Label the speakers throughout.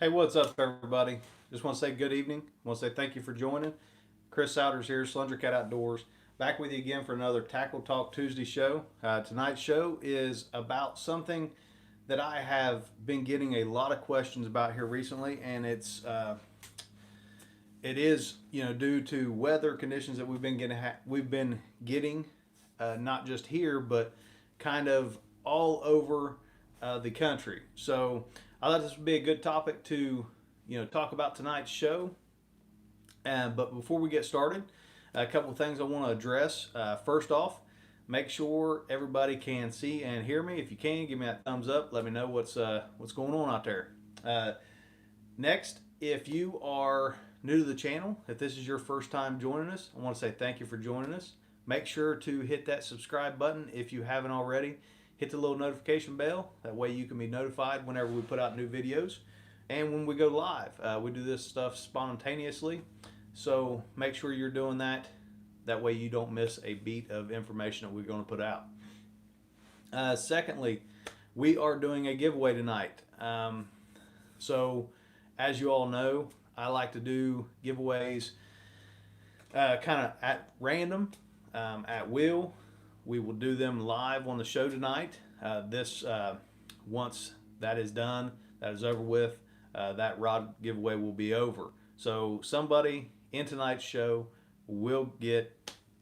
Speaker 1: Hey, what's up, everybody? Just want to say good evening. I want to say thank you for joining. Chris Souders here, Slender Cat Outdoors, back with you again for another Tackle Talk Tuesday show. Tonight's show is about something that I have been getting a lot of questions about here recently, and it is due to weather conditions that we've been getting, not just here but kind of all over the country. So I thought this would be a good topic to talk about tonight's show. But before we get started, a couple of things I want to address. First off, make sure everybody can see and hear me. If you can, give me that thumbs up. Let me know what's going on out there. Next, if you are new to the channel, if this is your first time joining us, I want to say thank you for joining us. Make sure to hit that subscribe button if you haven't already. Hit the little notification bell. That way you can be notified whenever we put out new videos. And when we go live, we do this stuff spontaneously. So make sure you're doing that. That way you don't miss a beat of information that we're going to put out. Secondly, we are doing a giveaway tonight. So as you all know, I like to do giveaways kind of at random, at will. We will do them live on the show tonight. Once that is done, that is over with, that rod giveaway will be over. So somebody in tonight's show will get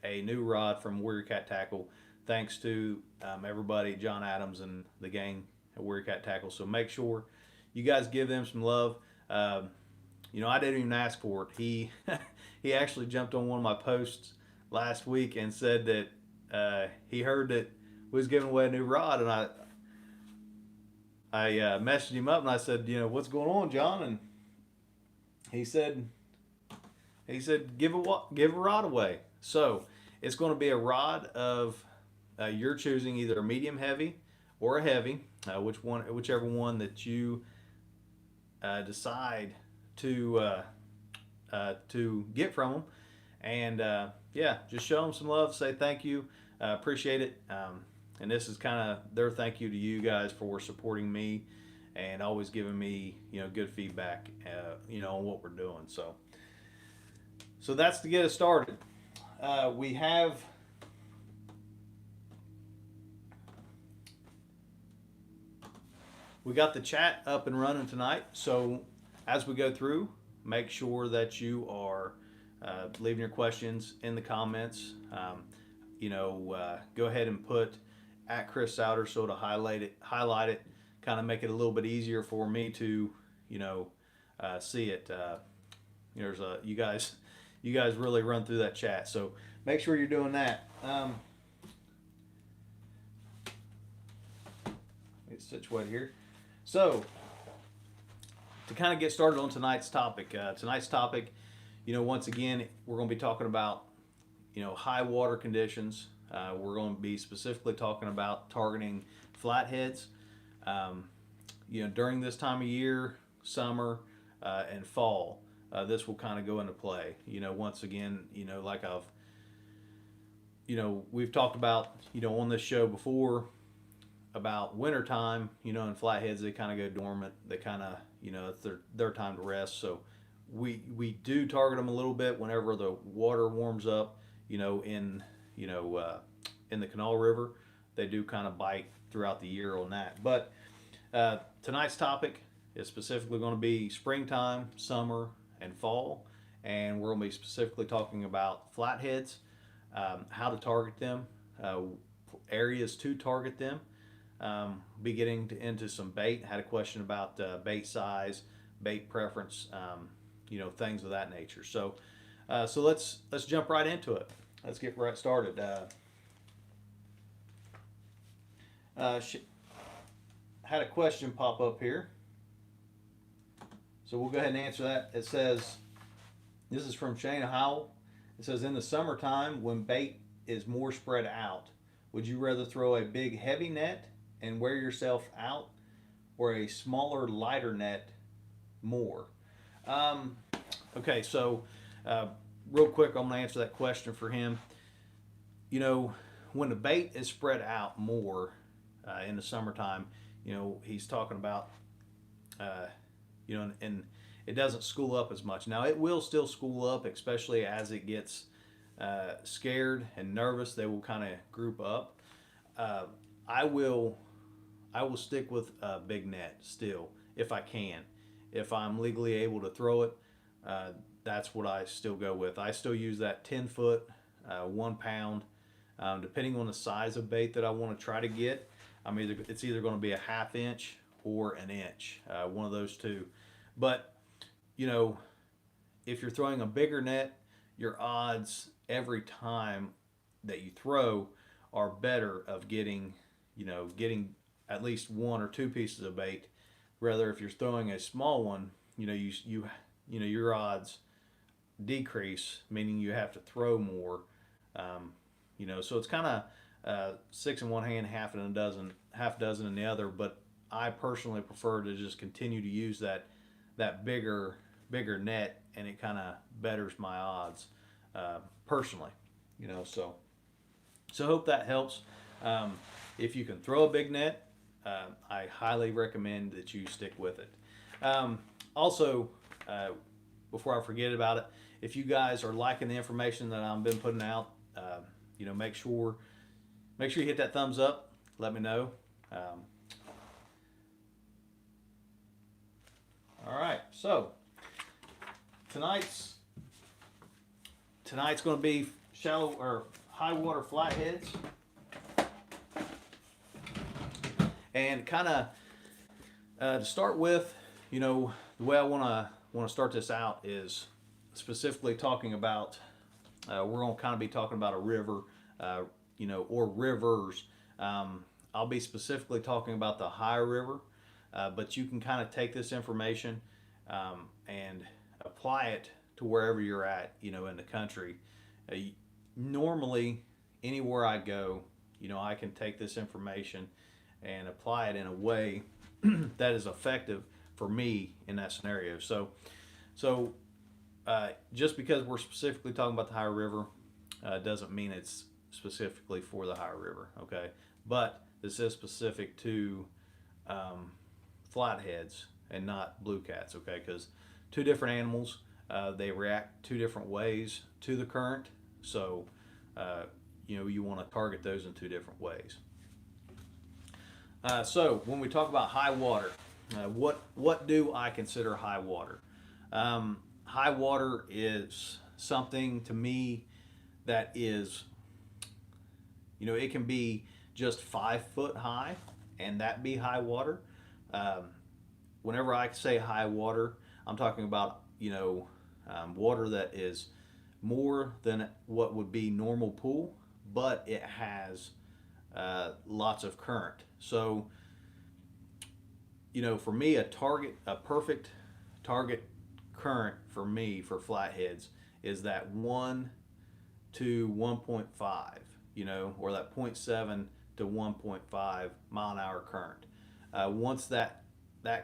Speaker 1: a new rod from Warrior Cat Tackle, thanks to everybody, John Adams and the gang at Warrior Cat Tackle. So make sure you guys give them some love. I didn't even ask for it. He actually jumped on one of my posts last week and said that he heard that we was giving away a new rod, and I messaged him up and I said, what's going on, John? And he said give a rod away. So it's going to be a rod of your choosing, either a medium heavy or a heavy, whichever one that you decide to get from them. And just show them some love, say thank you, appreciate it. And this is kind of their thank you to you guys for supporting me and always giving me good feedback on what we're doing. So that's to get us started. We got the chat up and running tonight. So as we go through, make sure that you are leaving your questions in the comments. Go ahead and put at Chris Souter so to highlight it, kind of make it a little bit easier for me to see it. You guys really run through that chat, so make sure you're doing that. Get situated here. So to kind of get started on tonight's topic, once again, we're going to be talking about high water conditions. We're going to be specifically talking about targeting flatheads. During this time of year, summer and fall, this will kind of go into play. Once again, like we've talked about, on this show before about wintertime, and flatheads, they kind of go dormant. They kind of, it's their time to rest. So we do target them a little bit whenever the water warms up, in the Canal River. They do kind of bite throughout the year on that. But tonight's topic is specifically going to be springtime, summer, and fall. And we're going to be specifically talking about flatheads, how to target them, areas to target them. Be getting into some bait. Had a question about bait size, bait preference, things of that nature. So let's jump right into it. Let's get right started. Had a question pop up here, so we'll go ahead and answer that. It says, this is from Shane Howell. It says, in the summertime when bait is more spread out, would you rather throw a big heavy net and wear yourself out, or a smaller lighter net more? Okay, so real quick, I'm going to answer that question for him. When the bait is spread out more in the summertime, he's talking about and it doesn't school up as much. Now it will still school up, especially as it gets scared and nervous. They will kind of group up. Uh, I will stick with a big net still if I can. If I'm legally able to throw it, that's what I still go with. I still use that 10 foot, 1 pound, depending on the size of bait that I want to try to get. It's either going to be a 1/2 inch or an inch, one of those two. But if you're throwing a bigger net, your odds every time that you throw are better of getting at least 1 or 2 pieces of bait. Rather, if you're throwing a small one, your odds decrease, meaning you have to throw more. So it's kind of 6 in one hand, half a dozen in the other. But I personally prefer to just continue to use that bigger net, and it kind of betters my odds personally. So I hope that helps. If you can throw a big net, I highly recommend that you stick with it. Also, before I forget about it, if you guys are liking the information that I've been putting out, make sure you hit that thumbs up. Let me know. All right, so tonight's going to be shallow or high water flatheads, and kind of to start with, the way I want to start this out is specifically talking about. We're going to kind of be talking about a river, or rivers. I'll be specifically talking about the high river, but you can kind of take this information and apply it to wherever you're at, in the country. Normally, anywhere I go, I can take this information and apply it in a way that is effective for me in that scenario. So just because we're specifically talking about the high river doesn't mean it's specifically for the high river, okay? But this is specific to flatheads and not blue cats, okay? Because two different animals, they react two different ways to the current. So, you want to target those in two different ways. So when we talk about high water, what do I consider high water? High water is something to me that is, it can be just 5 foot high, and that be high water. Whenever I say high water, I'm talking about, water that is more than what would be normal pool, but it has lots of current. So, for me, a perfect target current for me for flatheads is that 1 to 1.5, or that 0.7 to 1.5 mile an hour current. Once that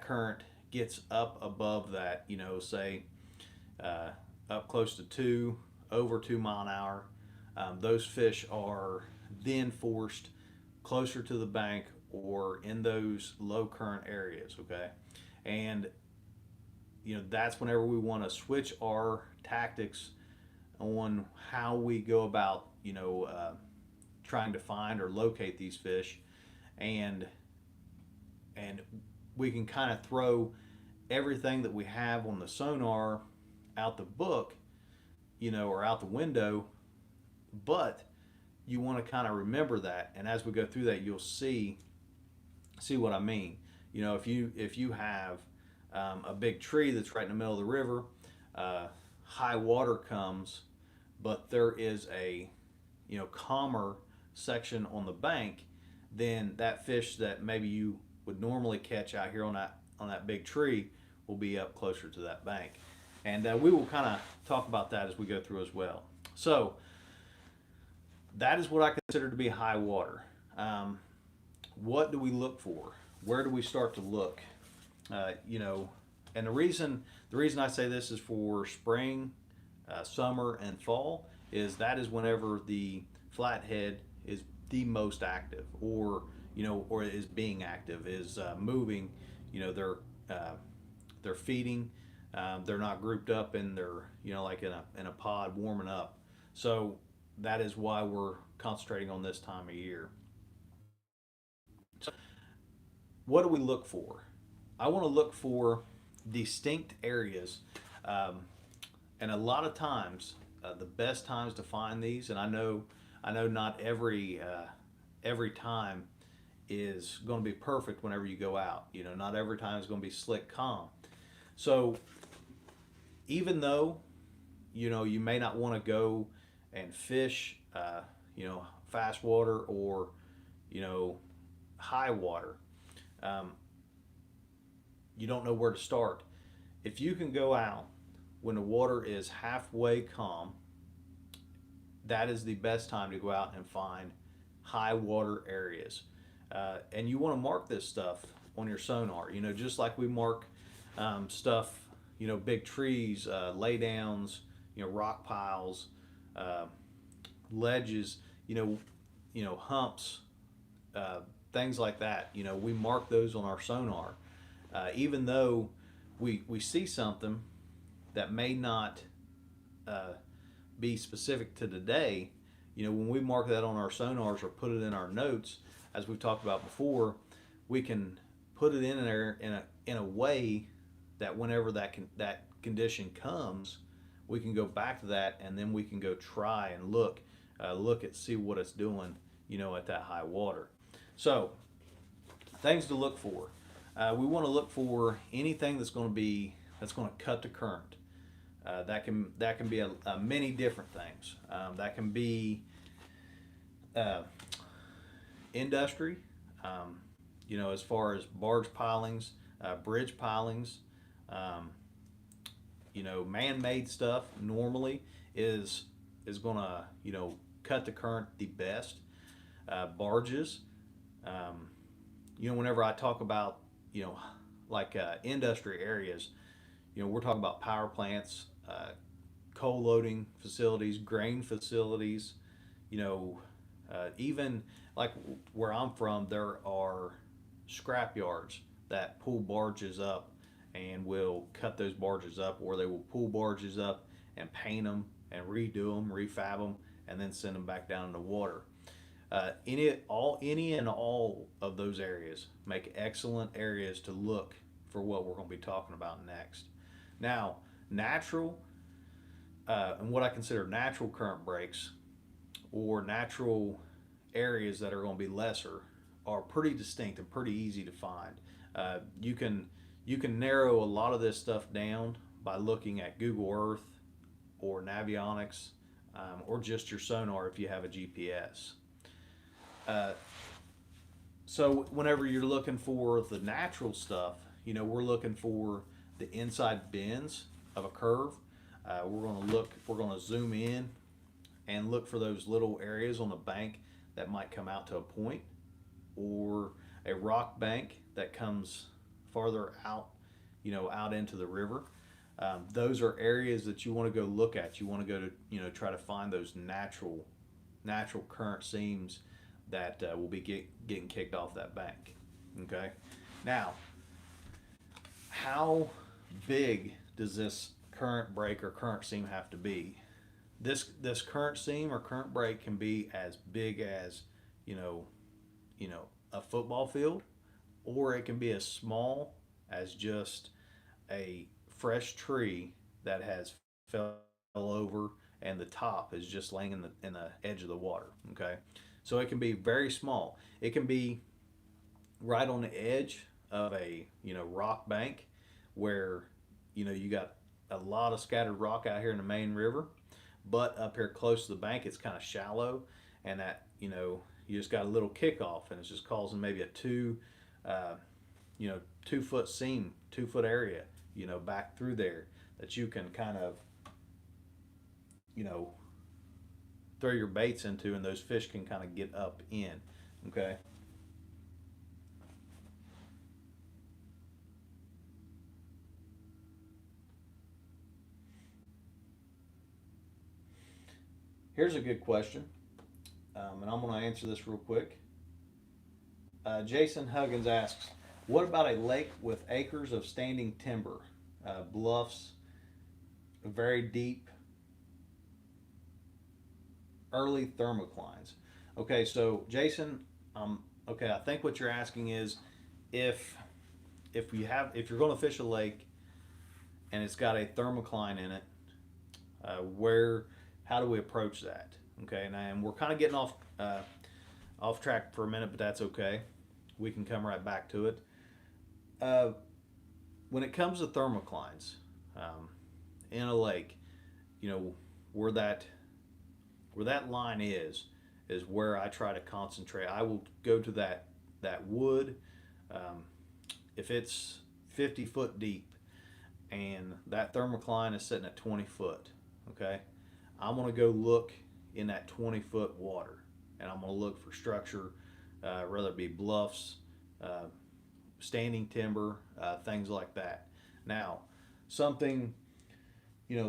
Speaker 1: current gets up above that, say up close to over 2 mile an hour, those fish are then forced closer to the bank or in those low current areas, okay? And that's whenever we want to switch our tactics on how we go about trying to find or locate these fish, and we can kind of throw everything that we have on the sonar out the book, or out the window, but you want to kind of remember that, and as we go through that, you'll see what I mean. If you have a big tree that's right in the middle of the river, high water comes, but there is a calmer section on the bank, then that fish that maybe you would normally catch out here on that big tree will be up closer to that bank. And we will kind of talk about that as we go through as well. So that is what I consider to be high water. What do we look for? Where do we start to look? And the reason I say this is for spring, summer, and fall is that is whenever the flathead is the most active, or is being active, is moving. They're they're feeding. They're not grouped up in their, like in a pod warming up. So that is why we're concentrating on this time of year. So what do we look for? I want to look for distinct areas, um, and a lot of times, the best times to find these, and I know not every time is going to be perfect whenever you go out. Not every time is going to be slick, calm. So even though you may not want to go and fish, fast water or you know high water, um, you don't know where to start. If you can go out when the water is halfway calm, that is the best time to go out and find high water areas. And you want to mark this stuff on your sonar, just like we mark stuff, big trees, laydowns, rock piles, uh, ledges, humps, uh, things like that. We mark those on our sonar. Even though we see something that may not uh, be specific to today, when we mark that on our sonars or put it in our notes, as we've talked about before, we can put it in there in a way that whenever that condition comes, we can go back to that, and then we can go try and look at see what it's doing, at that high water. So things to look for. We want to look for anything that's going to cut the current. That can be a many different things. That can be uh, industry, as far as barge pilings, bridge pilings, um, man-made stuff normally is going to cut the current the best. Barges, whenever I talk about like industry areas, we're talking about power plants, coal loading facilities, grain facilities, even like where I'm from, there are scrap yards that pull barges up and will cut those barges up, or they will pull barges up and paint them and redo them, refab them, and then send them back down in the water. Any and all of those areas make excellent areas to look for what we're going to be talking about next. Now, natural and what I consider natural current breaks or natural areas that are going to be lesser are pretty distinct and pretty easy to find. You can narrow a lot of this stuff down by looking at Google Earth or Navionics, or just your sonar if you have a GPS. Uh, so whenever you're looking for the natural stuff, we're looking for the inside bends of a curve. We're going to zoom in and look for those little areas on the bank that might come out to a point, or a rock bank that comes farther out, out into the river. Those are areas that you want to go look at. You want to go to, try to find those natural current seams that will be getting kicked off that bank. Okay. Now, how big does this current break or current seam have to be? This current seam or current break can be as big as you know a football field, or it can be as small as just a fresh tree that has fell over and the top is just laying in the edge of the water. Okay, so it can be very small. It can be right on the edge of a rock bank where you got a lot of scattered rock out here in the main river, but up here close to the bank it's kind of shallow, and that you just got a little kickoff, and it's just causing maybe a 2 foot seam, 2 foot area, back through there that you can kind of, throw your baits into, and those fish can kind of get up in. Okay. Here's a good question, and I'm going to answer this real quick. Jason Huggins asks, What about a lake with acres of standing timber, bluffs, very deep, early thermoclines? Okay, so Jason, okay, I think what you're asking is if if you're going to fish a lake and it's got a thermocline in it, where how do we approach that? Okay, and we're kind of getting off track for a minute, but that's okay. We can come right back to it. Uh, when it comes to thermoclines in a lake, you know where that line is where I try to concentrate. I will go to that wood. Um, if it's 50 foot deep and that thermocline is sitting at 20 foot, okay, I'm gonna go look in that 20 foot water, and I'm gonna look for structure, whether it be bluffs, uh, standing timber, things like that. Now, something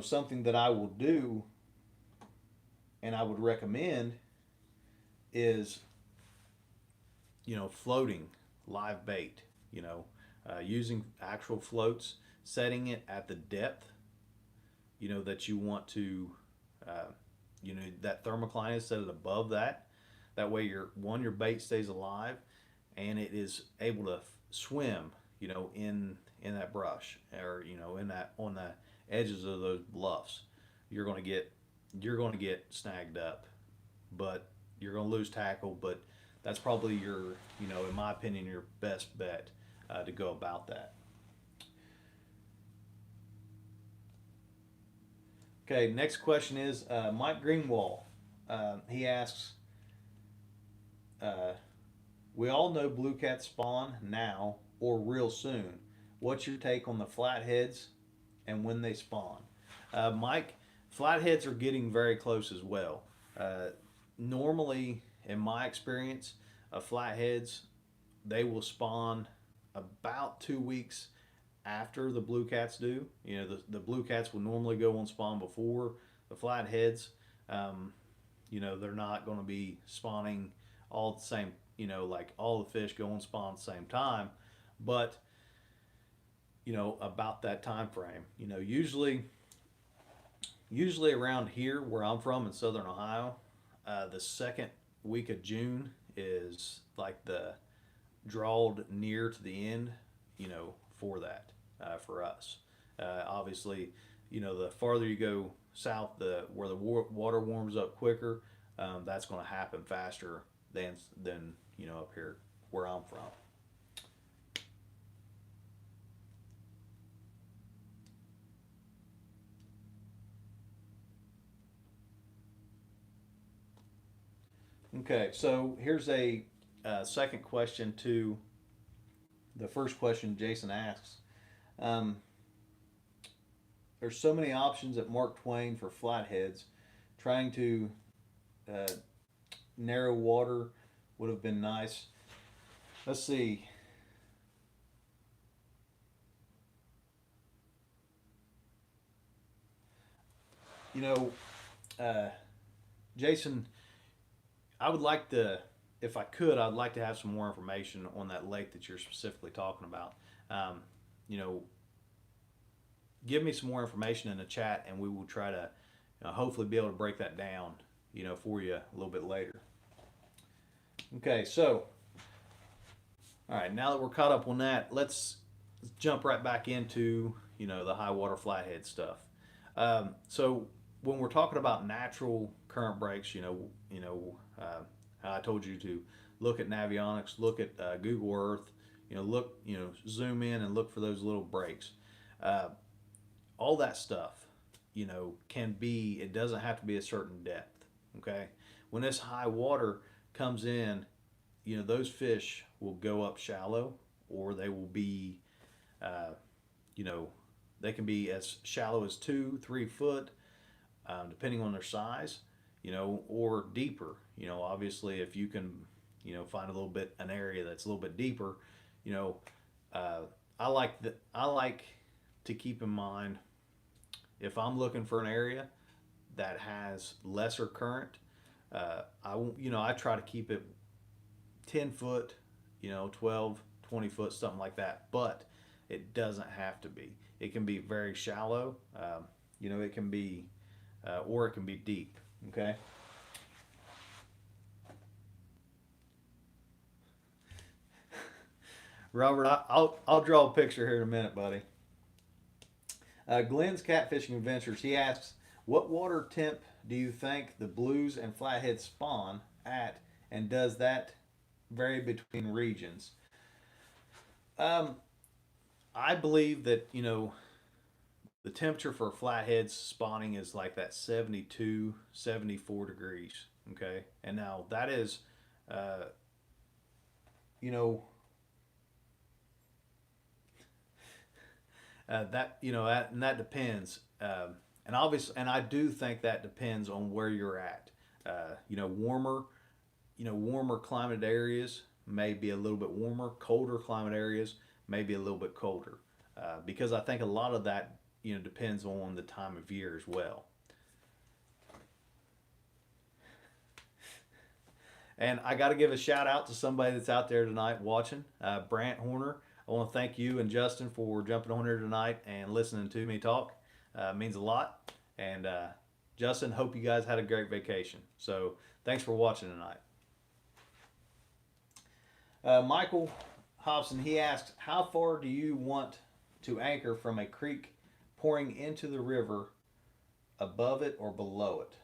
Speaker 1: something that I will do and I would recommend is floating live bait. Using actual floats, setting it at the depth that you want to. Uh, that thermocline is set it above that. That way, your bait stays alive, and it is able to swim. In that brush, or in that on the edges of those bluffs. You're going to get snagged up, but you're going to lose tackle. But that's probably in my opinion, your best bet to go about that. Okay, next question is Mike Greenwall. He asks, uh, "We all know blue cats spawn now or real soon. What's your take on the flatheads and when they spawn?" Mike, flatheads are getting very close as well. Uh, Normally, in my experience, flatheads they will spawn about 2 weeks after the blue cats do. The blue cats will normally go on spawn before the flatheads. Um, they're not going to be spawning all at the same. Like all the fish go on spawn at the same time, but about that time frame. Usually around here where I'm from in southern Ohio, the second week of June is like the drawed near to the end, for that, for us. Obviously, the farther you go south, the where the water warms up quicker, that's going to happen faster than up here where I'm from. Okay, so here's a second question to the first question Jason asks. Um, there's so many options at Mark Twain for flatheads. Trying to uh, narrow water would have been nice. Let's see. You know, uh, Jason, I would like to, if I could, I'd like to have some more information on that lake that you're specifically talking about. Um, you know, give me some more information in the chat, and we will try to hopefully be able to break that down, for you a little bit later. Okay, so all right, now that we're caught up on that, let's jump right back into the high water flathead stuff. So when we're talking about natural current breaks, how I told you to look at Navionics, look at Google Earth, zoom in and look for those little breaks. Uh, all that stuff, can be. It doesn't have to be a certain depth. Okay, when this high water comes in, those fish will go up shallow, or they will be, uh, you know, they can be as shallow as 2, 3 foot, depending on their size, or deeper. Obviously, if you can, find a little bit an area that's a little bit deeper, you know, uh, I like to keep in mind if I'm looking for an area that has lesser current. I try to keep it 10 foot, 12, 20 foot, something like that. But it doesn't have to be. It can be very shallow. It can be, or it can be deep. Okay. Robert, I'll draw a picture here in a minute, buddy. Glenn's Catfishing Adventures. He asks, "What water temp do you think the blues and flatheads spawn at, and does that vary between regions?" Um, I believe that the temperature for flatheads spawning is like that 72, 74 degrees. Okay, and now that is, uh, you know, and that depends. And obviously, and I do think that depends on where you're at. Warmer, warmer climate areas may be a little bit warmer. Colder climate areas may be a little bit colder, because I think a lot of that depends on the time of year as well. And I got to give a shout out to somebody that's out there tonight watching, Brant Horner. I want to thank you and Justin for jumping on here tonight and listening to me talk. It means a lot. And Justin, hope you guys had a great vacation. So thanks for watching tonight. Michael Hobson, he asks, how far do you want to anchor from a creek pouring into the river, above it or below it?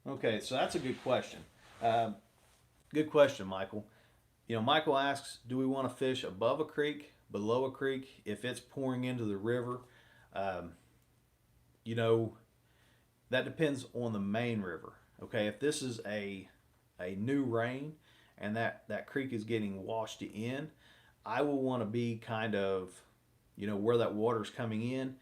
Speaker 1: Okay, so that's a good question. Good question, Michael. Michael asks, do we want to fish above a creek, below a creek, if it's pouring into the river? Um, you know, that depends on the main river. Okay, if this is a new rain and that creek is getting washed in, I will want to be kind of, where that water's coming in,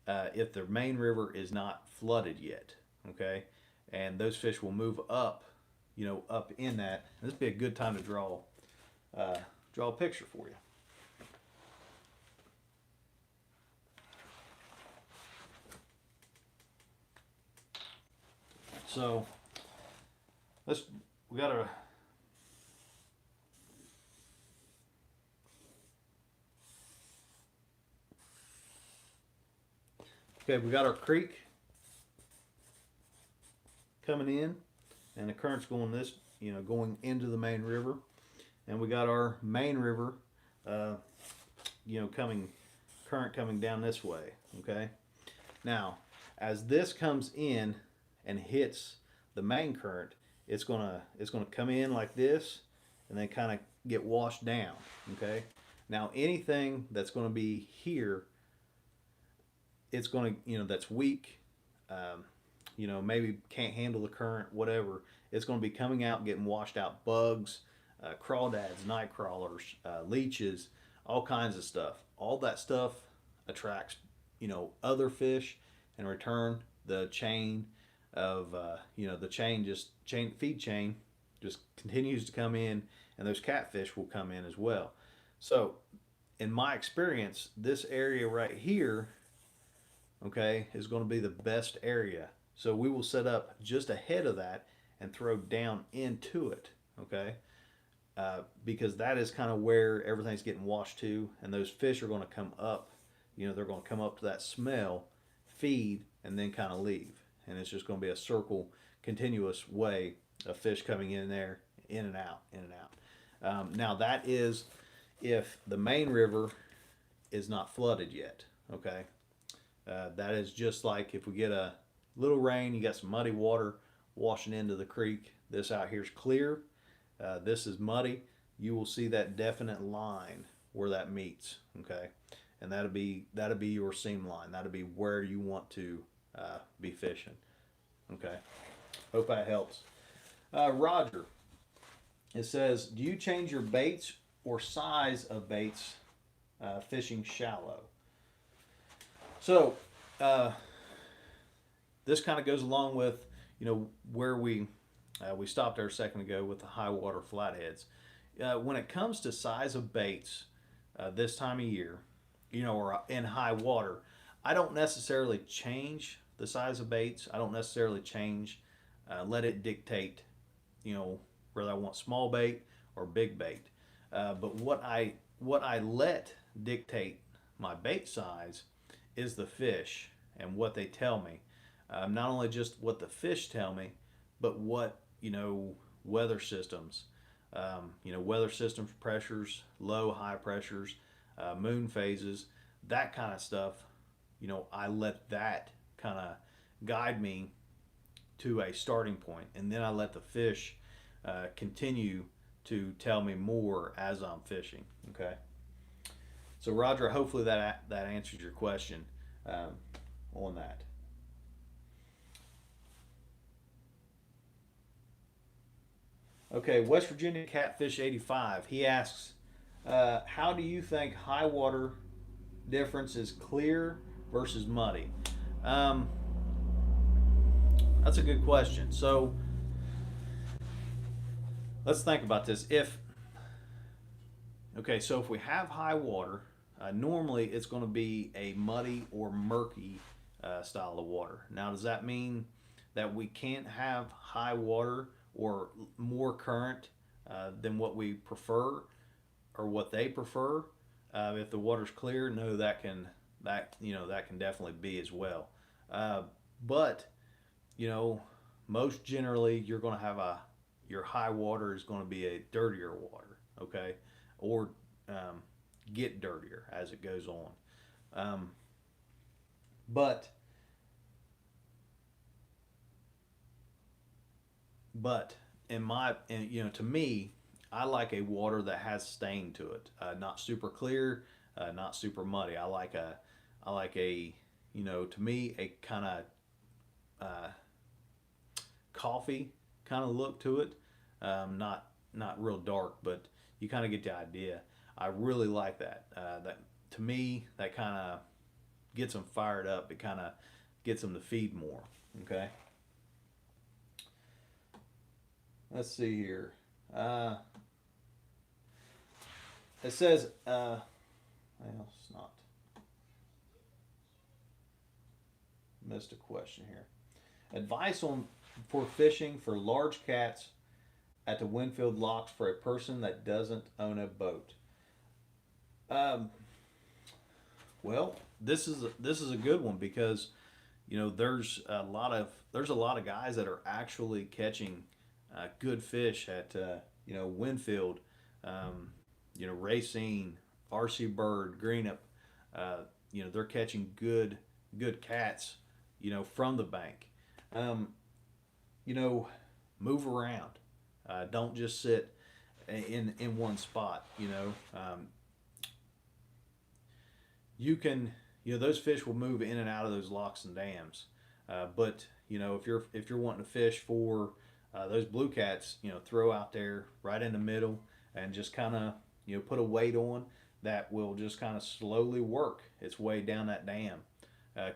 Speaker 1: if the main river is not flooded yet. Okay, and those fish will move up, up in that. This would be a good time to draw a picture for you. So we got a okay, we got our creek coming in, and the current's going going into the main river, and we got our main river, uh, current coming down this way. Okay, now as this comes in and hits the main current, it's gonna come in like this, and then kind of get washed down. Okay, now anything that's going to be here, it's going to that's weak. Maybe can't handle the current, whatever. It's going to be coming out, getting washed out. Bugs, crawdads, night crawlers, leeches, all kinds of stuff. All that stuff attracts, other fish. In return, the chain of, the feed chain just continues to come in, and those catfish will come in as well. So, in my experience, this area right here, okay, is going to be the best area. So we will set up just ahead of that and throw down into it, okay? Because that is kind of where everything's getting washed to, and those fish are going to come up. They're going to come up to that smell, feed, and then kind of leave. And it's just going to be a circle, continuous way of fish coming in there, in and out, in and out. Now that is if the main river is not flooded yet, okay? That is just like if we get a little rain, you got some muddy water washing into the creek. This out here is clear. This is muddy. You will see that definite line where that meets. Okay, and that'll be your seam line. That'll be where you want to be fishing. Okay, hope that helps. Roger, it says, do you change your baits or size of baits fishing shallow? So this kind of goes along with where we stopped there a second ago with the high water flatheads. When it comes to size of baits, this time of year, or in high water, I don't necessarily change the size of baits. I don't necessarily let it dictate, whether I want small bait or big bait. But what I let dictate my bait size is the fish and what they tell me. Not only just what the fish tell me, but what weather systems, weather systems pressures, low, high pressures, moon phases, that kind of stuff. I let that kind of guide me to a starting point, and then I let the fish continue to tell me more as I'm fishing. Okay. So Roger, hopefully that answers your question on that. Okay, West Virginia Catfish 85. He asks, how do you think high water difference is clear versus muddy? Um, that's a good question. So let's think about this. So if we have high water, normally it's going to be a muddy or murky style of water. Now, does that mean that we can't have high water or more current than what we prefer or what they prefer? If the water's clear, no, that can definitely be as well. But most generally you're going to have your high water is going to be a dirtier water, okay, or get dirtier as it goes on. Um, but but to me, I like a water that has stain to it, not super clear, not super muddy. I like a to me a kind of uh, coffee kind of look to it. Not real dark, but you kind of get the idea. I really like that. That to me, that kind of gets them fired up. It kind of gets them to feed more. Okay. Let's see here. Uh, it says, well, it's not missed a question here. Advice on for fishing for large cats at the Winfield locks for a person that doesn't own a boat. Um, well, this is a good one because there's a lot of guys that are actually catching good fish at Winfield, um, Racine, RC Bird, Greenup. They're catching good cats, from the bank. Um, you know, Move around. Don't just sit in one spot. You can those fish will move in and out of those locks and dams. But if you're wanting to fish for those blue cats, throw out there right in the middle and just kind of put a weight on that will just kind of slowly work its way down that dam,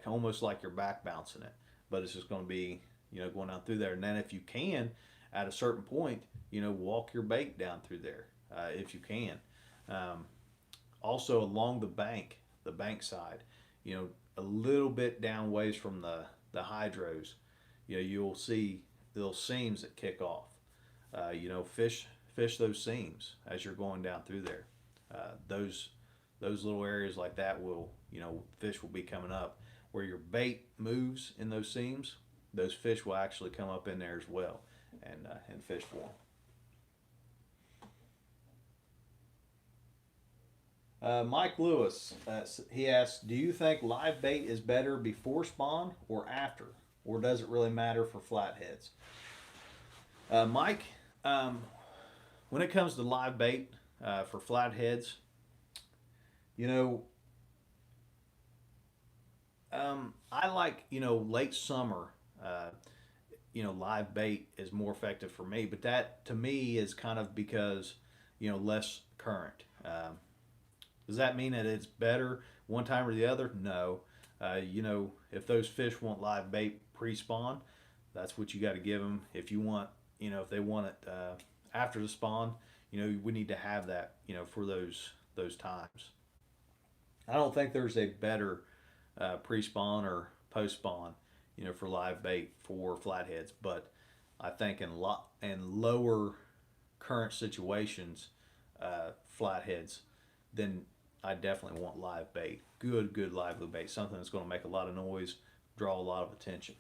Speaker 1: almost like you're back bouncing it. But it's just going to be going down through there, and then if you can, at a certain point, walk your bait down through there if you can. Um, Also along the bank side, a little bit down ways from the hydros, you'll see little seams that kick off. Fish those seams as you're going down through there. Those little areas like that will fish will be coming up where your bait moves in those seams. Those fish will actually come up in there as well and fish for them. Mike Lewis, he asks, do you think live bait is better before spawn or after? Or does it really matter for flatheads? Mike, when it comes to live bait for flatheads, you know, I like, late summer, live bait is more effective for me, but that to me is kind of because, less current. Does that mean that it's better one time or the other? No. If those fish want live bait pre-spawn, that's what you got to give them. If you want, if they want it after the spawn, we need to have that, for those times. I don't think there's a better pre-spawn or post-spawn, for live bait for flatheads, but I think in lower current situations, flatheads, then I definitely want live bait. Good lively bait. Something that's going to make a lot of noise, draw a lot of attention.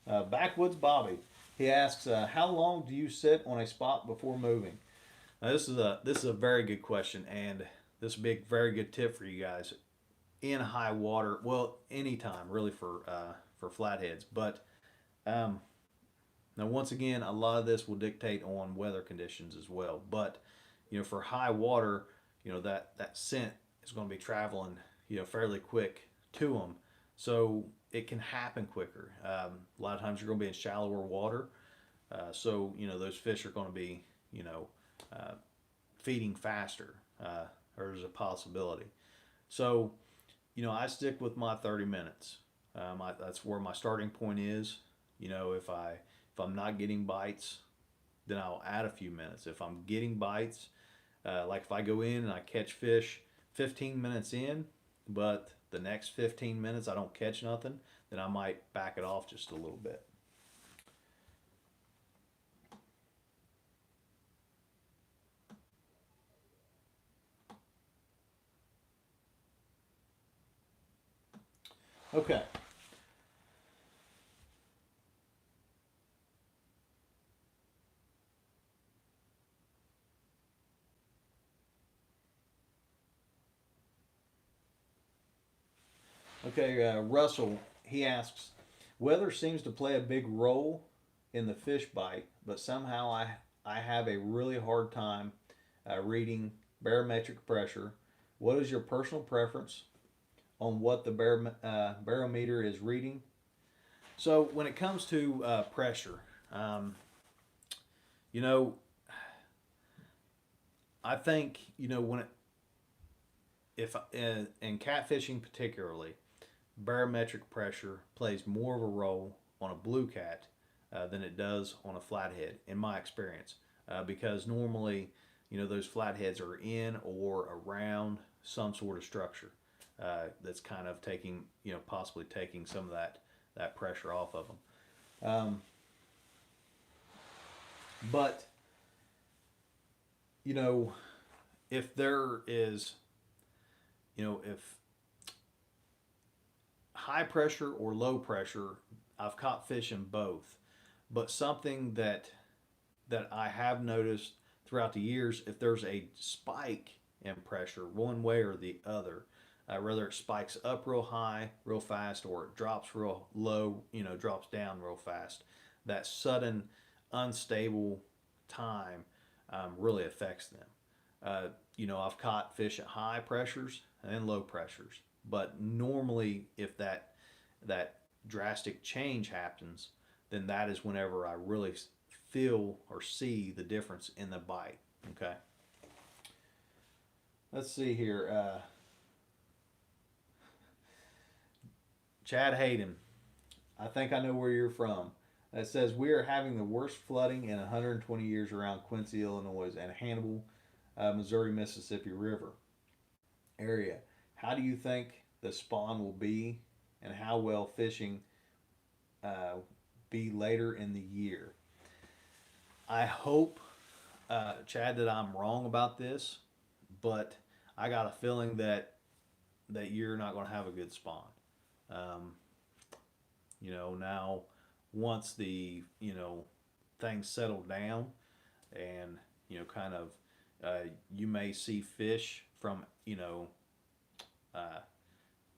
Speaker 1: Backwoods Bobby, he asks, how long do you sit on a spot before moving? Now, this is a very good question, and this would be a very good tip for you guys in high water. Well, anytime really for flatheads, but um, now once again, a lot of this will dictate on weather conditions as well. But for high water, that scent is going to be traveling fairly quick to them, so it can happen quicker. A lot of times you're going to be in shallower water, so those fish are going to be uh, feeding faster, or there's a possibility. So I stick with my 30 minutes. That's where my starting point is. If I'm not getting bites, then I'll add a few minutes. If I'm getting bites, like if I go in and I catch fish 15 minutes in, but the next 15 minutes I don't catch nothing, then I might back it off just a little bit. Okay. Okay, Russell, he asks, weather seems to play a big role in the fish bite, but somehow I have a really hard time reading barometric pressure. What is your personal preference on what the barometer is reading? So when it comes to pressure, you know, I think when it, if in catfishing particularly, barometric pressure plays more of a role on a blue cat than it does on a flathead, in my experience, because normally, those flatheads are in or around some sort of structure that's kind of taking, possibly taking some of that pressure off of them. But you know, if there is, if high pressure or low pressure, I've caught fish in both. But something that I have noticed throughout the years, if there's a spike in pressure one way or the other, whether it spikes up real high, real fast, or it drops real low, drops down real fast, that sudden, unstable time really affects them. I've caught fish at high pressures and low pressures, but normally, if that drastic change happens, then that is whenever I really feel or see the difference in the bite. Okay. Let's see here. Chad Hayden, I think I know where you're from. It says we are having the worst flooding in 120 years around Quincy, Illinois, and Hannibal, Missouri, Mississippi River area. How do you think the spawn will be, and how will fishing be later in the year? I hope, Chad, that I'm wrong about this, but I got a feeling that you're not going to have a good spawn. Now once the things settle down, and kind of you may see fish from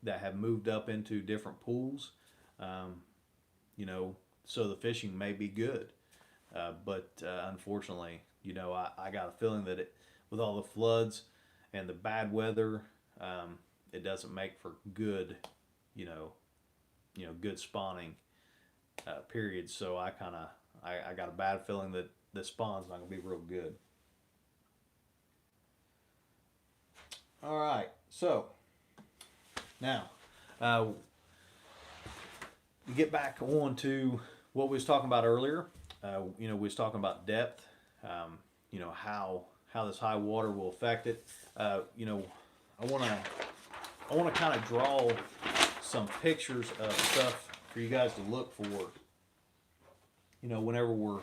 Speaker 1: that have moved up into different pools, so the fishing may be good, but unfortunately, I got a feeling that with all the floods and the bad weather, it doesn't make for good, good spawning periods. So I got a bad feeling that the spawn's not gonna be real good. All right, so now to get back on to what we was talking about earlier. We was talking about depth. How this high water will affect it. I want to kind of draw some pictures of stuff for you guys to look for whenever we're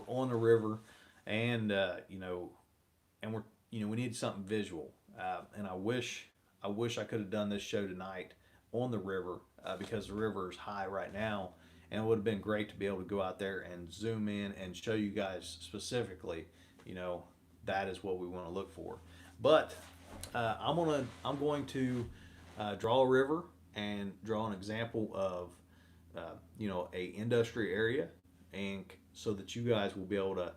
Speaker 1: on the river, and and we're we need something visual. And I wish I could have done this show tonight on the river, because the river is high right now, and it would have been great to be able to go out there and zoom in and show you guys specifically. You know, that is what we want to look for. But I'm going to draw a river and draw an example of a industry area, and so that you guys will be able to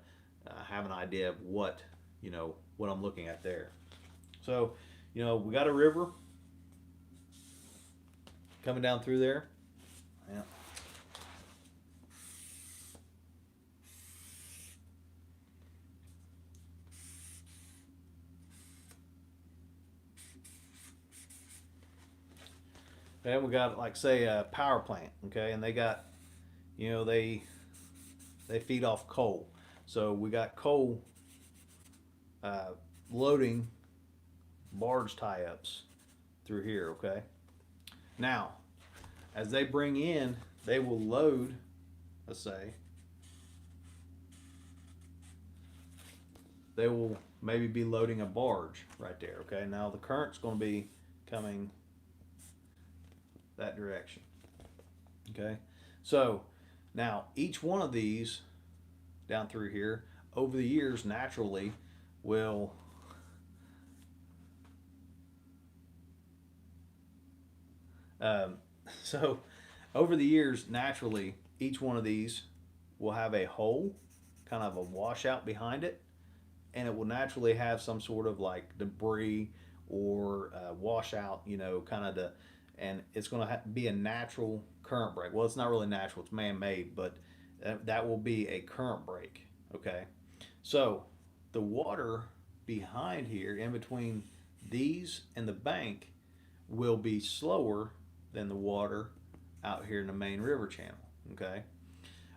Speaker 1: have an idea of what I'm looking at there. So we got a river coming down through there. Yeah. And we got, like, say, a power plant, okay, and they got, they feed off coal. So we got coal uh, loading barge tie-ups through here, okay. Now, as they bring in, they will load, let's say, they will maybe be loading a barge right there, okay. Now the current's going to be coming that direction, okay. So now each one of these down through here over the years naturally will um, so over the years naturally each one of these will have a hole, kind of a washout behind it, and it will naturally have some sort of like debris or washout, kind of and it's going to be a natural current break. Well, it's not really natural, it's man-made, but that will be a current break, okay. So the water behind here in between these and the bank will be slower than the water out here in the main river channel, okay.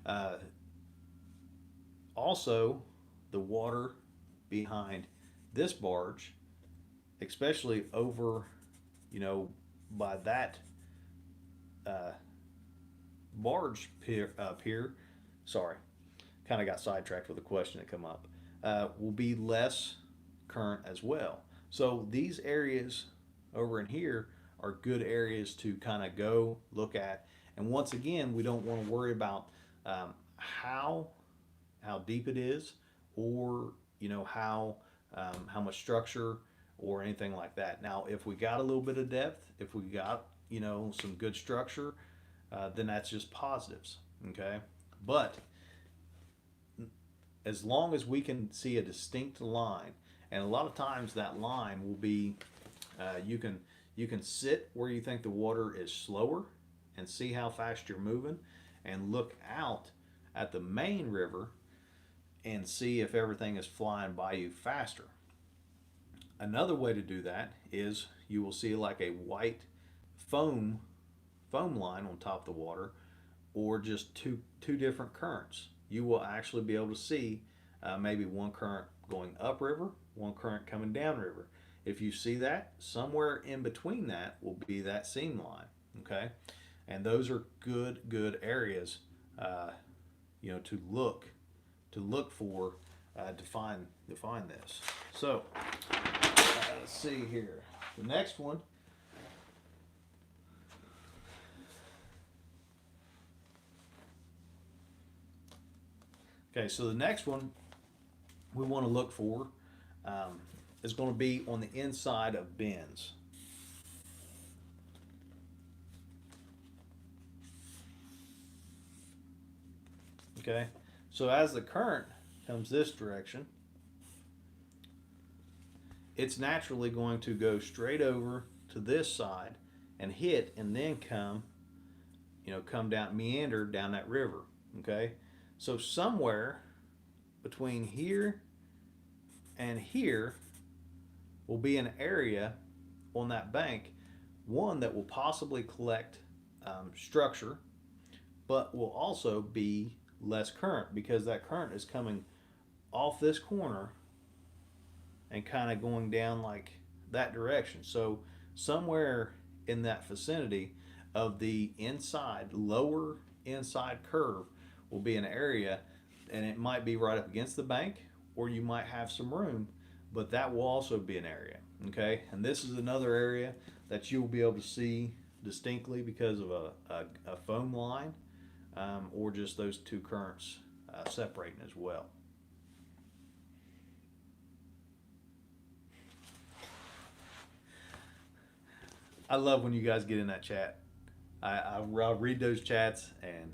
Speaker 1: uh, Also, the water behind this barge, especially over, by that uh, barge pier up here. Sorry, kind of got sidetracked with a question that come up. Will be less current as well. So these areas over in here are good areas to kind of go look at. And once again, we don't want to worry about how deep it is, or how much structure or anything like that. Now, if we got a little bit of depth, if we got some good structure, then that's just positives. Okay, but as long as we can see a distinct line, and a lot of times that line will be, you can sit where you think the water is slower and see how fast you're moving, and look out at the main river and see if everything is flying by you faster. Another way to do that is you will see like a white foam line on top of the water, or just two different currents. You will actually be able to see maybe one current going upriver, one current coming downriver. If you see that, somewhere in between that will be that seam line. Okay, and those are good areas, to look for, to find this. So let's see here. The next one. Okay, so the next one we want to look for is going to be on the inside of bends. Okay, so as the current comes this direction, it's naturally going to go straight over to this side and hit, and then come down, meander down that river. Okay, so somewhere between here and here will be an area on that bank, one that will possibly collect structure, but will also be less current, because that current is coming off this corner and kind of going down like that direction. So somewhere in that vicinity of the lower inside curve will be an area, and it might be right up against the bank, or you might have some room, but that will also be an area. Okay, and this is another area that you'll be able to see distinctly because of a foam line, or just those two currents separating as well. I love when you guys get in that chat. I'll read those chats, and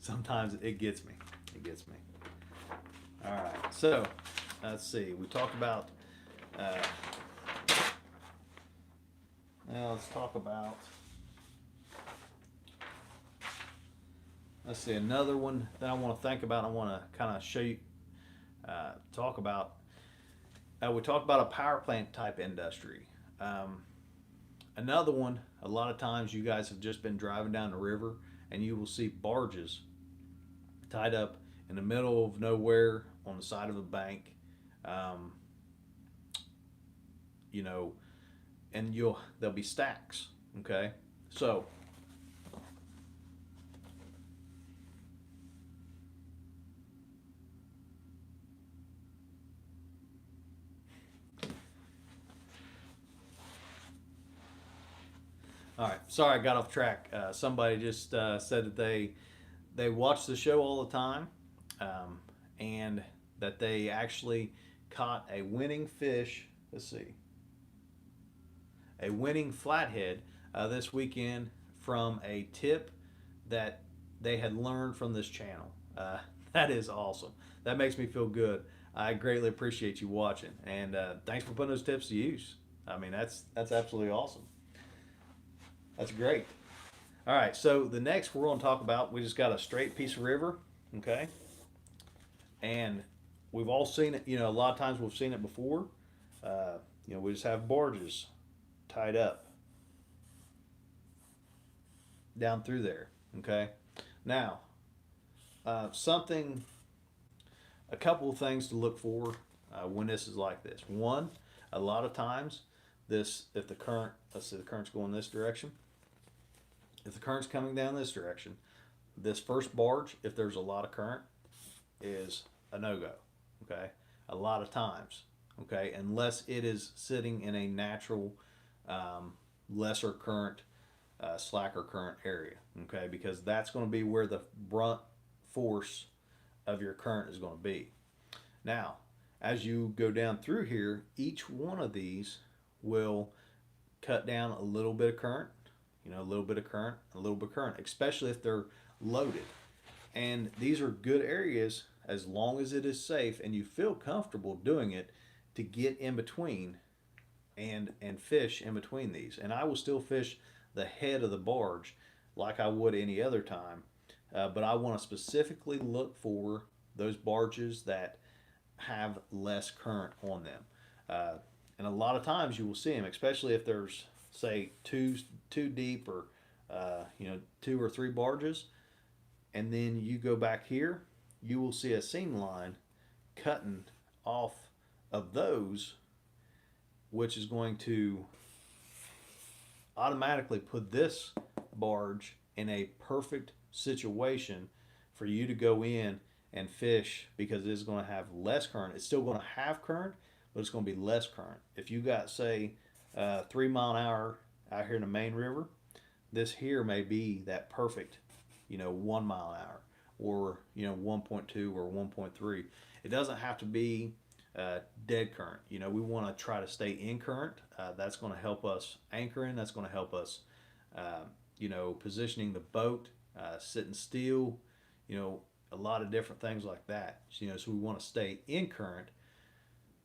Speaker 1: sometimes it gets me. It gets me. All right, so let's see. We talked about. Uh, Now let's talk about. Let's see, another one that I want to think about. I want to kind of show you, talk about. We talked about a power plant type industry. Another one. A lot of times, you guys have just been driving down the river, and you will see barges tied up in the middle of nowhere on the side of a bank. Um, you know, and there'll be stacks. Okay, so all right, sorry I got off track. Somebody just said that they watch the show all the time, and that they actually caught a winning fish. Let's see, a winning flathead this weekend from a tip that they had learned from this channel. That is awesome. That makes me feel good. I greatly appreciate you watching, and thanks for putting those tips to use. I mean, that's absolutely awesome. That's great. All right, so the next we're going to talk about, we just got a straight piece of river, okay? And we've all seen it, a lot of times we've seen it before. We just have barges tied up down through there, okay? Now, something, a couple of things to look for when this is like this. One, a lot of times, if the current, let's say the current's going this direction, if the current's coming down this direction, this first barge, if there's a lot of current, is a no-go, okay? A lot of times, okay? Unless it is sitting in a natural, lesser current, slacker current area, okay? Because that's going to be where the brunt force of your current is going to be. Now, as you go down through here, each one of these will cut down a little bit of current, a little bit of current, a little bit of current, especially if they're loaded. And these are good areas as long as it is safe and you feel comfortable doing it to get in between and fish in between these. And I will still fish the head of the barge like I would any other time, but I want to specifically look for those barges that have less current on them. And a lot of times you will see them, especially if there's, say, two deep, or 2 or 3 barges, and then you go back here, you will see a seam line cutting off of those, which is going to automatically put this barge in a perfect situation for you to go in and fish, because it's going to have less current. It's still going to have current, but it's going to be less current. If you got, say, 3 mile an hour out here in the main river, this here may be that perfect, 1 mile an hour, or 1.2 or 1.3. It doesn't have to be dead current. We want to try to stay in current. That's going to help us anchoring. That's going to help us, positioning the boat, sitting still, a lot of different things like that. So we want to stay in current,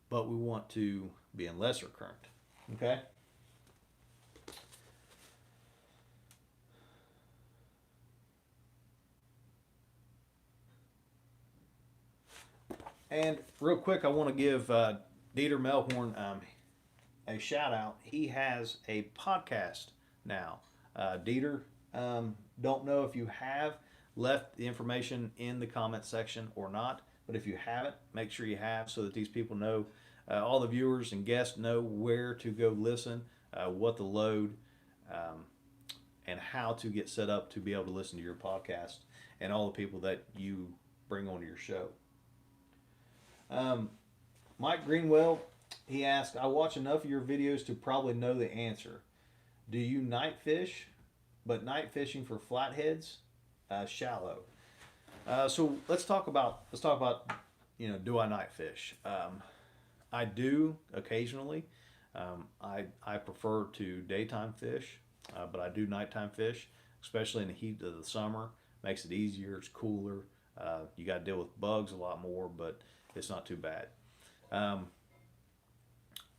Speaker 1: but we want to be in lesser current. Okay. And real quick, I want to give Dieter Melhorn a shout out. He has a podcast now. Dieter, don't know if you have left the information in the comment section or not, but if you haven't, make sure you have, so that these people know, all the viewers and guests know where to go listen, what to load, and how to get set up to be able to listen to your podcast. and all the people that you bring onto your show. Um, Mike Greenwell, he asked, I watch enough of your videos to probably know the answer. Do you night fish? But night fishing for flatheads, shallow. So let's talk about do I night fish? I do occasionally. I prefer to daytime fish, but I do nighttime fish, especially in the heat of the summer. Makes it easier. It's cooler. You got to deal with bugs a lot more, but it's not too bad. Um,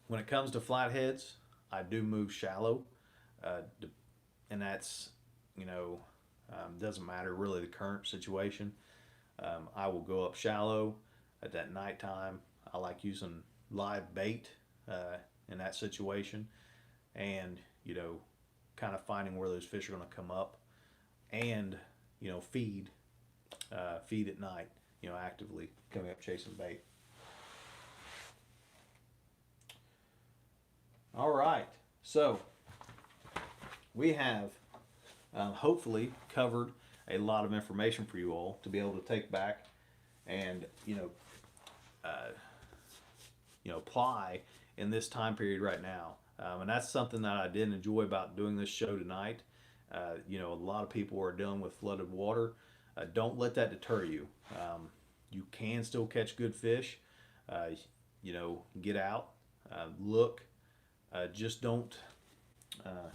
Speaker 1: when it comes to flatheads, I do move shallow, uh, and that's you know doesn't matter really the current situation. I will go up shallow at that nighttime. I like using live bait in that situation, and kind of finding where those fish are going to come up, and feed at night. Actively coming up chasing bait. All right, so we have hopefully covered a lot of information for you all to be able to take back and uh, apply in this time period right now. And that's something that I did enjoy about doing this show tonight. A lot of people are dealing with flooded water. Don't let that deter you. You can still catch good fish. Uh, get out, look. Just don't. Uh,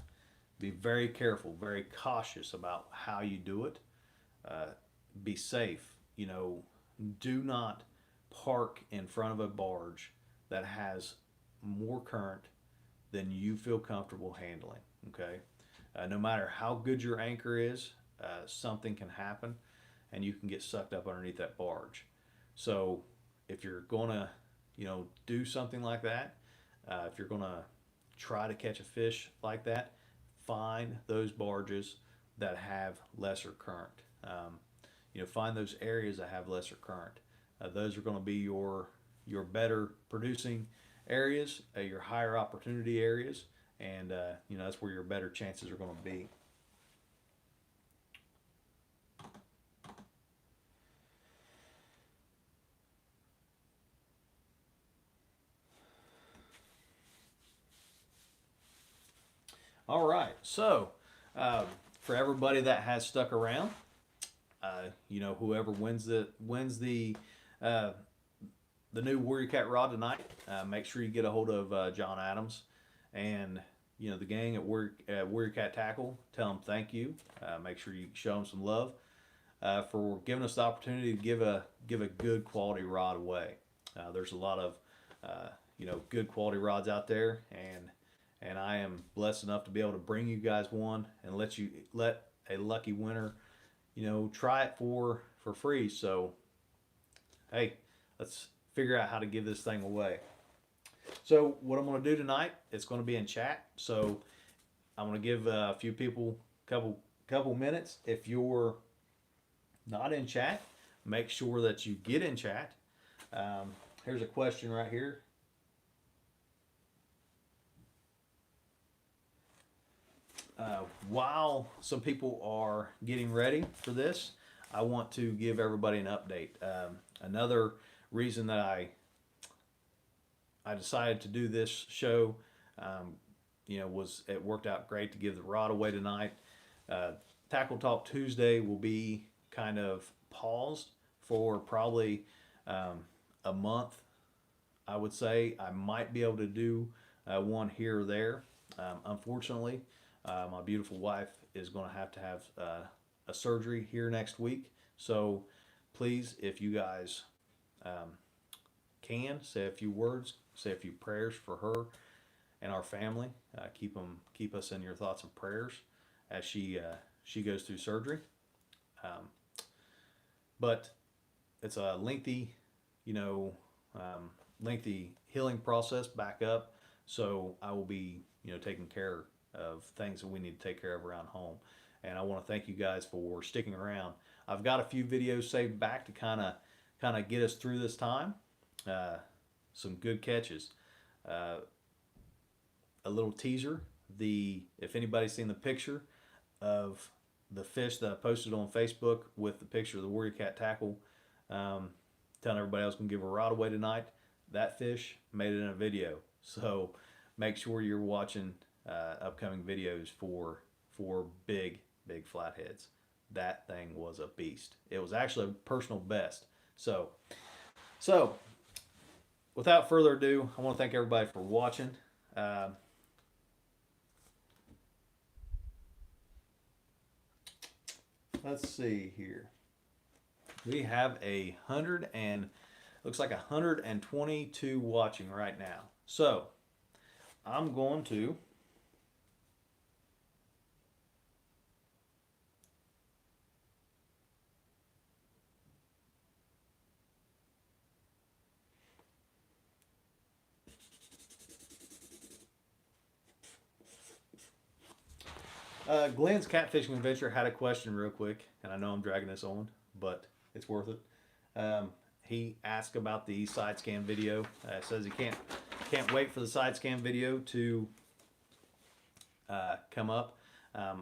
Speaker 1: be very careful, very cautious about how you do it. Uh, be safe. Do not park in front of a barge that has more current than you feel comfortable handling. Okay, no matter how good your anchor is, something can happen, and you can get sucked up underneath that barge. So, if you're gonna, do something like that, if you're gonna try to catch a fish like that, find those barges that have lesser current. Find those areas that have lesser current. Those are going to be your better producing areas, your higher opportunity areas, and that's where your better chances are going to be. All right, so for everybody that has stuck around, whoever wins uh, the new Warrior Cat rod tonight, make sure you get a hold of John Adams and the gang at Warrior Cat Tackle. Tell them thank you. Make sure you show them some love for giving us the opportunity to give a good quality rod away. There's a lot of good quality rods out there, and I am blessed enough to be able to bring you guys one and let a lucky winner try it for free. So hey, let's figure out how to give this thing away. So what I'm going to do tonight, it's going to be in chat. So I'm going to give a few people couple minutes. If you're not in chat, make sure that you get in chat. Here's a question right here. While some people are getting ready for this, I want to give everybody an update. Another reason that I decided to do this show, was it worked out great to give the rod away tonight. Tackle Talk Tuesday will be kind of paused for probably a month. I would say I might be able to do one here or there. Unfortunately, my beautiful wife is going to have a surgery here next week. So please, if you guys can, say a few words, say a few prayers for her and our family. Keep us in your thoughts and prayers as she goes through surgery. But it's a lengthy, lengthy healing process back up. So I will be, taking care of things that we need to take care of around home. And I want to thank you guys for sticking around. I've got a few videos saved back to kind of get us through this time. Some good catches. A little teaser. If anybody's seen the picture of the fish that I posted on Facebook with the picture of the Warrior Cat tackle, telling everybody I was going to give a rod away tonight. That fish made it in a video. So make sure you're watching upcoming videos for big flatheads. That thing was a beast. It was actually a personal best. So without further ado, I want to thank everybody for watching. Let's see here. We have looks like 122 watching right now. So I'm going to Glenn's Catfishing Adventure had a question real quick, and I know I'm dragging this on, but it's worth it. He asked about the side scan video. Says he can't wait for the side scan video to come up.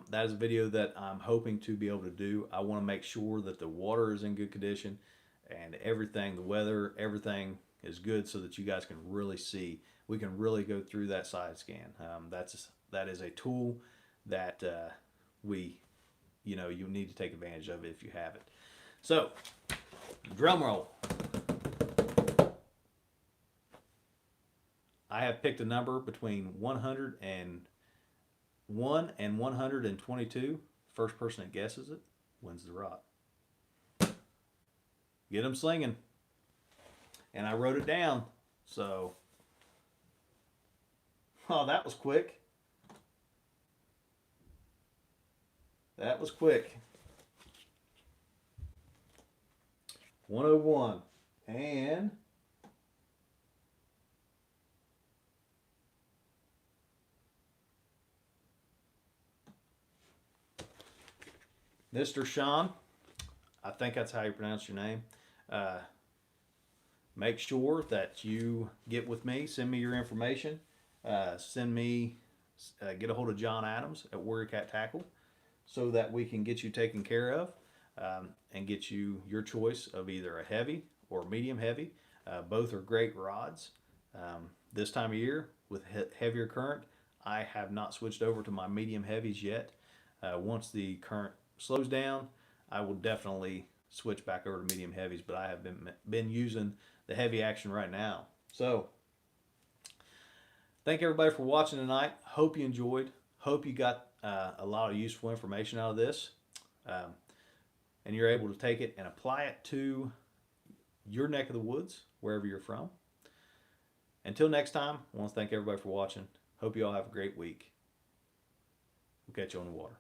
Speaker 1: That is a video that I'm hoping to be able to do. I want to make sure that the water is in good condition and everything, the weather, everything is good, so that you guys can really see. We can really go through that side scan. That is a tool that you need to take advantage of it if you have it. So, drum roll. I have picked a number between 101 and 122. First person that guesses it wins the rod. Get them slinging. And I wrote it down. So, oh, that was quick. That was quick. 101. And Mr. Sean, I think that's how you pronounce your name. Make sure that you get with me. Send me your information. Get a hold of John Adams at Warrior Cat Tackle, so that we can get you taken care of and get you your choice of either a heavy or medium heavy. Both are great rods. This time of year with heavier current, I have not switched over to my medium heavies yet. Once the current slows down, I will definitely switch back over to medium heavies, but I have been using the heavy action right now. So thank everybody for watching tonight. Hope you enjoyed. Hope you got a lot of useful information out of this, and you're able to take it and apply it to your neck of the woods, wherever you're from. Until next time, I want to thank everybody for watching. Hope you all have a great week. We'll catch you on the water.